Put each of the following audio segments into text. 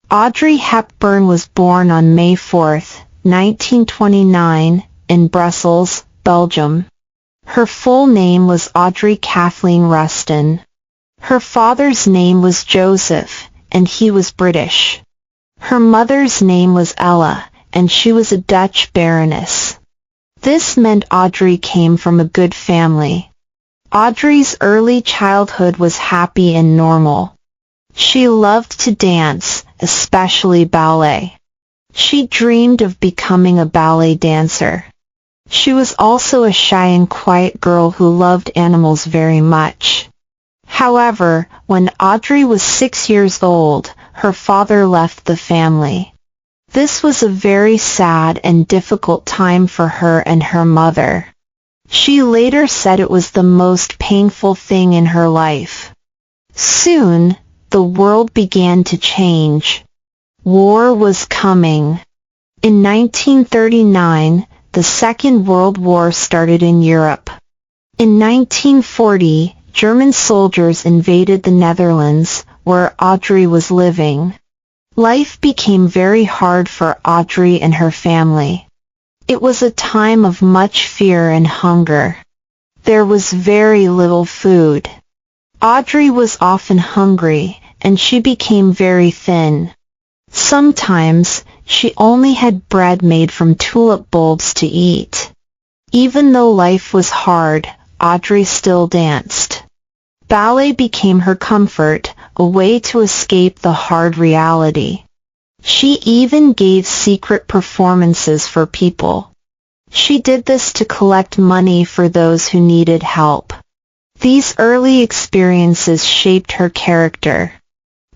Audrey Hepburn was born on May 4, 1929, in Brussels, Belgium. Her full name was Audrey Kathleen Ruston. Her father's name was Joseph, and he was British. Her mother's name was Ella, and she was a Dutch baroness. This meant Audrey came from a good family. Audrey's early childhood was happy and normal. She loved to dance, especially ballet. She dreamed of becoming a ballet dancer. She was also a shy and quiet girl who loved animals very much. However, when Audrey was 6 years old, her father left the family. This was a very sad and difficult time for her and her mother. She later said it was the most painful thing in her life. Soon, the world began to change. War was coming. In 1939, the Second World War started in Europe. In 1940, German soldiers invaded the Netherlands, where Audrey was living. Life became very hard for Audrey and her family. It was a time of much fear and hunger. There was very little food. Audrey was often hungry, and she became very thin. Sometimes, she only had bread made from tulip bulbs to eat. Even though life was hard, Audrey still danced. Ballet became her comfort, a way to escape the hard reality. She even gave secret performances for people. She did this to collect money for those who needed help. These early experiences shaped her character.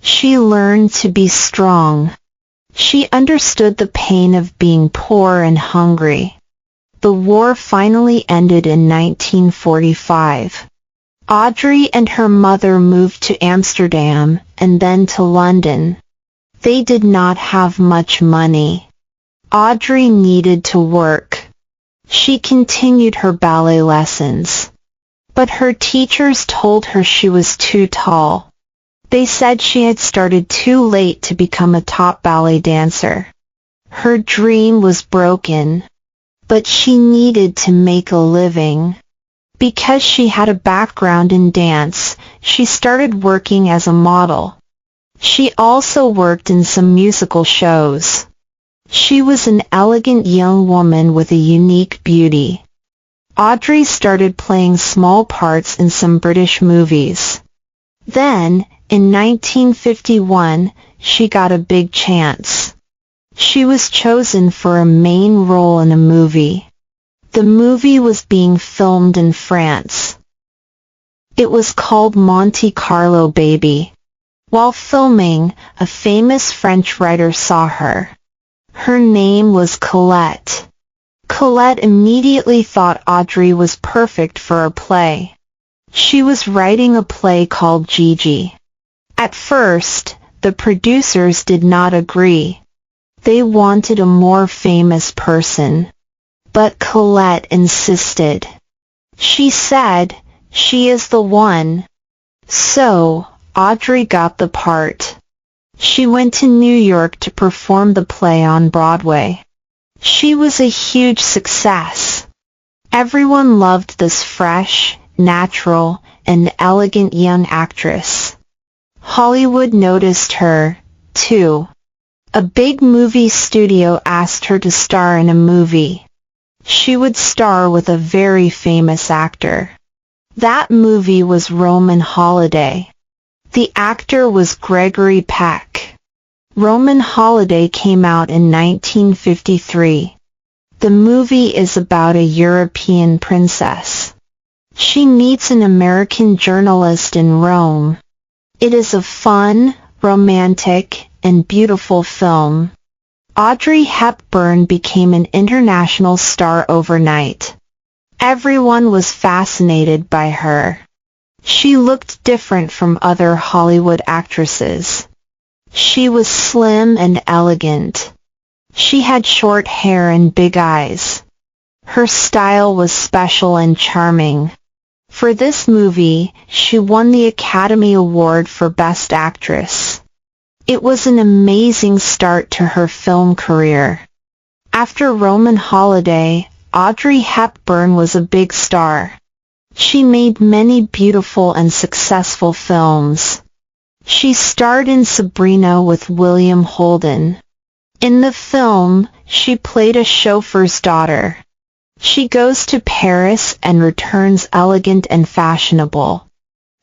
She learned to be strong. She understood the pain of being poor and hungry. The war finally ended in 1945. Audrey and her mother moved to Amsterdam and then to London. They did not have much money. Audrey needed to work. She continued her ballet lessons. But her teachers told her she was too tall. They said she had started too late to become a top ballet dancer. Her dream was broken. But she needed to make a living. Because she had a background in dance, she started working as a model. She also worked in some musical shows. She was an elegant young woman with a unique beauty. Audrey started playing small parts in some British movies. Then, in 1951, she got a big chance. She was chosen for a main role in a movie. The movie was being filmed in France. It was called Monte Carlo Baby. While filming, a famous French writer saw her. Her name was Colette. Colette immediately thought Audrey was perfect for a play. She was writing a play called Gigi. At first, the producers did not agree. They wanted a more famous person. But Colette insisted. She said, "She is the one." So, Audrey got the part. She went to New York to perform the play on Broadway. She was a huge success. Everyone loved this fresh, natural, and elegant young actress. Hollywood noticed her, too. A big movie studio asked her to star in a movie. She would star with a very famous actor. That movie was Roman Holiday. The actor was Gregory Peck. Roman Holiday came out in 1953. The movie is about a European princess. She meets an American journalist in Rome. It is a fun, romantic, and beautiful film. Audrey Hepburn became an international star overnight. Everyone was fascinated by her. She looked different from other Hollywood actresses. She was slim and elegant. She had short hair and big eyes. Her style was special and charming. For this movie, she won the Academy Award for Best Actress. It was an amazing start to her film career. After Roman Holiday, Audrey Hepburn was a big star. She made many beautiful and successful films. She starred in Sabrina with William Holden. In the film, she played a chauffeur's daughter. She goes to Paris and returns elegant and fashionable.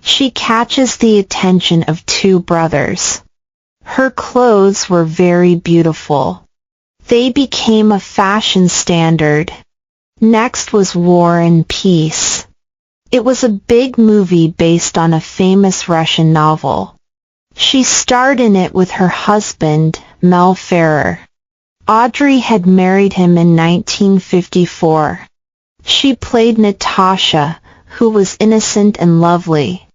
She catches the attention of two brothers. Her clothes were very beautiful. They became a fashion standard. Next was War and Peace. It was a big movie based on a famous Russian novel. She starred in it with her husband, Mel Ferrer. Audrey had married him in 1954. She played Natasha, who was innocent and lovely.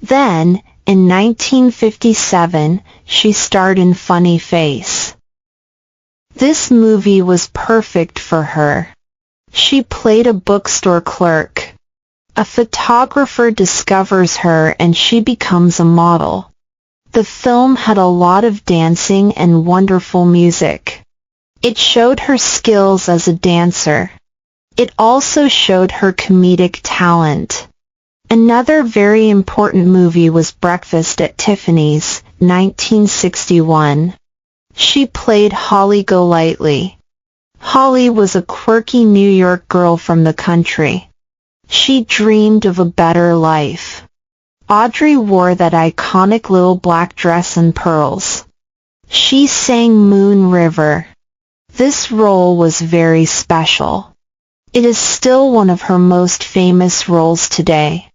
Then, in 1957, she starred in Funny Face. This movie was perfect for her. She played a bookstore clerk. A photographer discovers her and she becomes a model. The film had a lot of dancing and wonderful music. It showed her skills as a dancer. It also showed her comedic talent. Another very important movie was Breakfast at Tiffany's, 1961. She played Holly Golightly. Holly was a quirky New York girl from the country. She dreamed of a better life. Audrey wore that iconic little black dress and pearls. She sang Moon River. This role was very special. It is still one of her most famous roles today.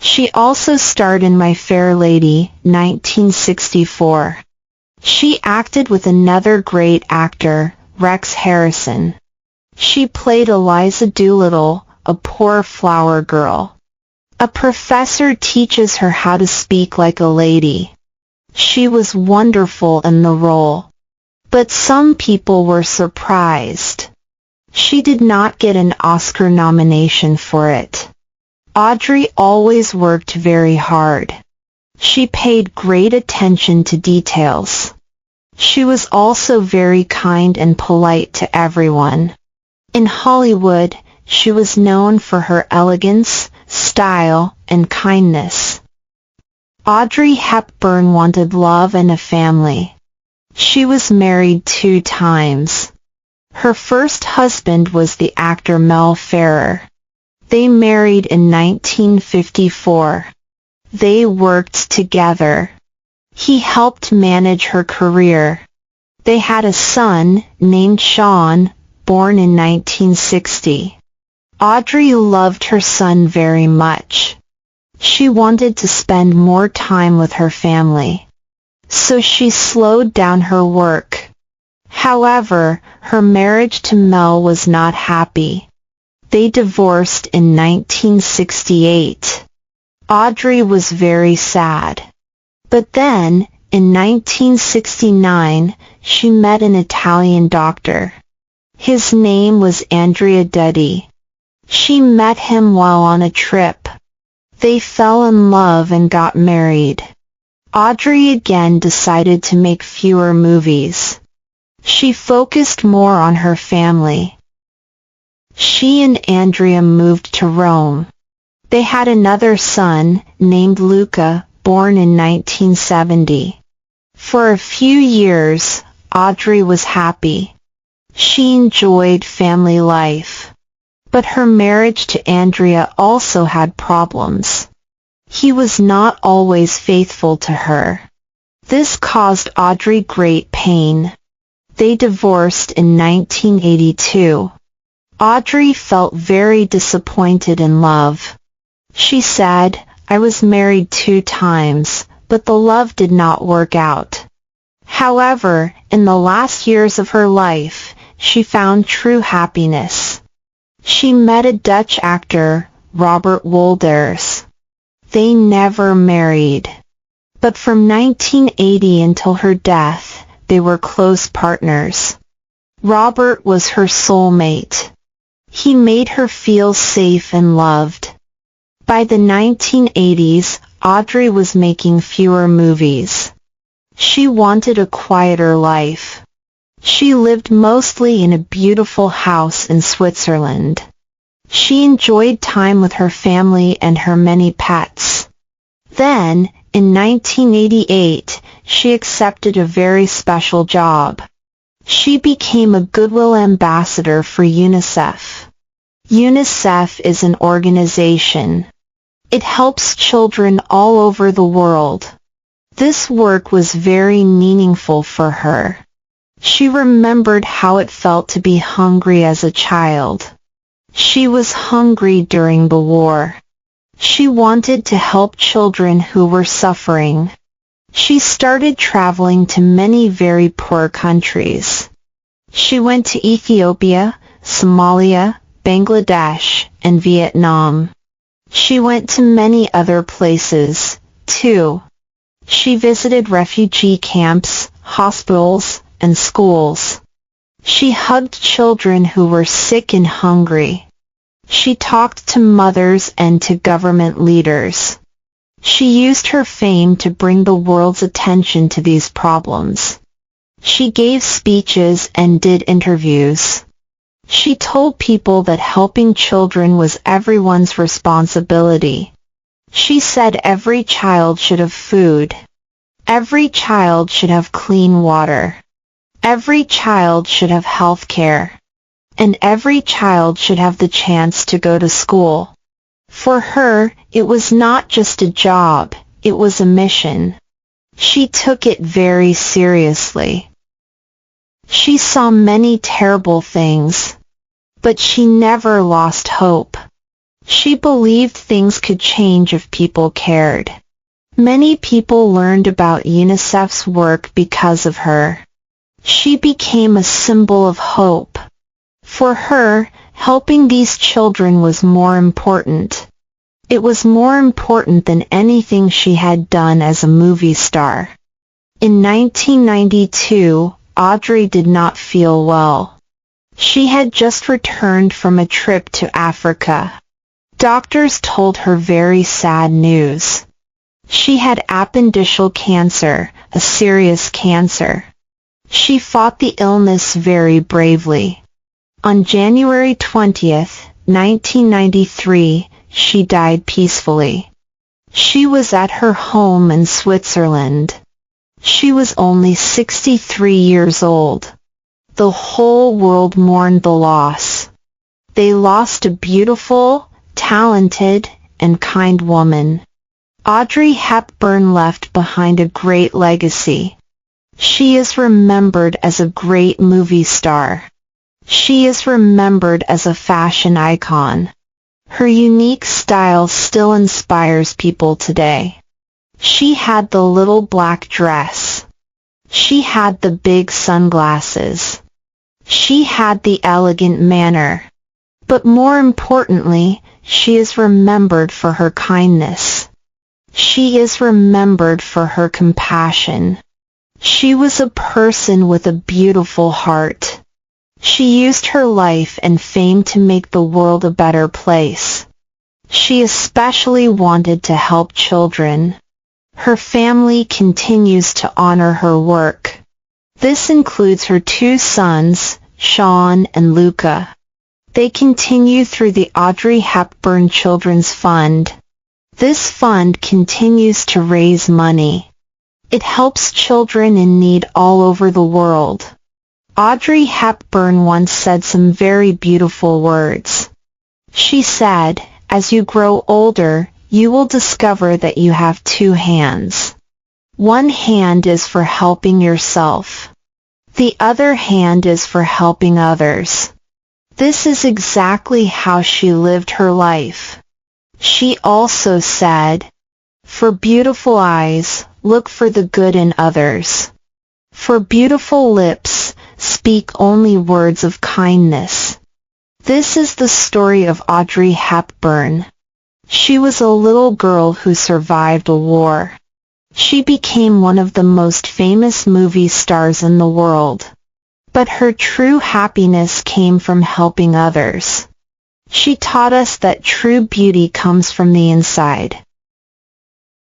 She also starred in My Fair Lady, 1964. She acted with another great actor, Rex Harrison. She played Eliza Doolittle, a poor flower girl. A professor teaches her how to speak like a lady. She was wonderful in the role. But some people were surprised. She did not get an Oscar nomination for it. Audrey always worked very hard. She paid great attention to details. She was also very kind and polite to everyone. In Hollywood, she was known for her elegance, style, and kindness. Audrey Hepburn wanted love and a family. She was married 2 times. Her first husband was the actor Mel Ferrer. They married in 1954. They worked together. He helped manage her career. They had a son, named Sean, born in 1960. Audrey loved her son very much. She wanted to spend more time with her family. So she slowed down her work. However, her marriage to Mel was not happy. They divorced in 1968. Audrey was very sad. But then, in 1969, she met an Italian doctor. His name was Andrea Detti. She met him while on a trip. They fell in love and got married. Audrey again decided to make fewer movies. She focused more on her family. She and Andrea moved to Rome. They had another son, named Luca, born in 1970. For a few years, Audrey was happy. She enjoyed family life. But her marriage to Andrea also had problems. He was not always faithful to her. This caused Audrey great pain. They divorced in 1982. Audrey felt very disappointed in love. She said, "I was married 2 times, but the love did not work out." However, in the last years of her life, she found true happiness. She met a Dutch actor, Robert Wolders. They never married. But from 1980 until her death, they were close partners. Robert was her soulmate. He made her feel safe and loved. By the 1980s, Audrey was making fewer movies. She wanted a quieter life. She lived mostly in a beautiful house in Switzerland. She enjoyed time with her family and her many pets. Then, in 1988, she accepted a very special job. She became a Goodwill ambassador for UNICEF. UNICEF is an organization. It helps children all over the world. This work was very meaningful for her. She remembered how it felt to be hungry as a child. She was hungry during the war. She wanted to help children who were suffering. She started traveling to many very poor countries. She went to Ethiopia, Somalia, Bangladesh, and Vietnam. She went to many other places, too. She visited refugee camps, hospitals, and schools. She hugged children who were sick and hungry. She talked to mothers and to government leaders. She used her fame to bring the world's attention to these problems. She gave speeches and did interviews. She told people that helping children was everyone's responsibility. She said every child should have food. Every child should have clean water. Every child should have health care. And every child should have the chance to go to school. For her, it was not just a job, it was a mission. She took it very seriously. She saw many terrible things, but she never lost hope. She believed things could change if people cared. Many people learned about UNICEF's work because of her. She became a symbol of hope. For her, helping these children was more important. It was more important than anything she had done as a movie star. In 1992, Audrey did not feel well. She had just returned from a trip to Africa. Doctors told her very sad news. She had appendiceal cancer, a serious cancer. She fought the illness very bravely. On January 20th, 1993, she died peacefully. She was at her home in Switzerland. She was only 63 years old. The whole world mourned the loss. They lost a beautiful, talented, and kind woman. Audrey Hepburn left behind a great legacy. She is remembered as a great movie star. She is remembered as a fashion icon. Her unique style still inspires people today. She had the little black dress. She had the big sunglasses. She had the elegant manner. But more importantly, she is remembered for her kindness. She is remembered for her compassion. She was a person with a beautiful heart. She used her life and fame to make the world a better place. She especially wanted to help children. Her family continues to honor her work. This includes her two sons, Sean and Luca. They continue through the Audrey Hepburn Children's Fund. This fund continues to raise money. It helps children in need all over the world. Audrey Hepburn once said some very beautiful words. She said, "As you grow older, you will discover that you have two hands. One hand is for helping yourself. The other hand is for helping others." This is exactly how she lived her life. She also said, "For beautiful eyes, look for the good in others. For beautiful lips, speak only words of kindness." This is the story of Audrey Hepburn. She was a little girl who survived a war. She became one of the most famous movie stars in the world. But her true happiness came from helping others. She taught us that true beauty comes from the inside.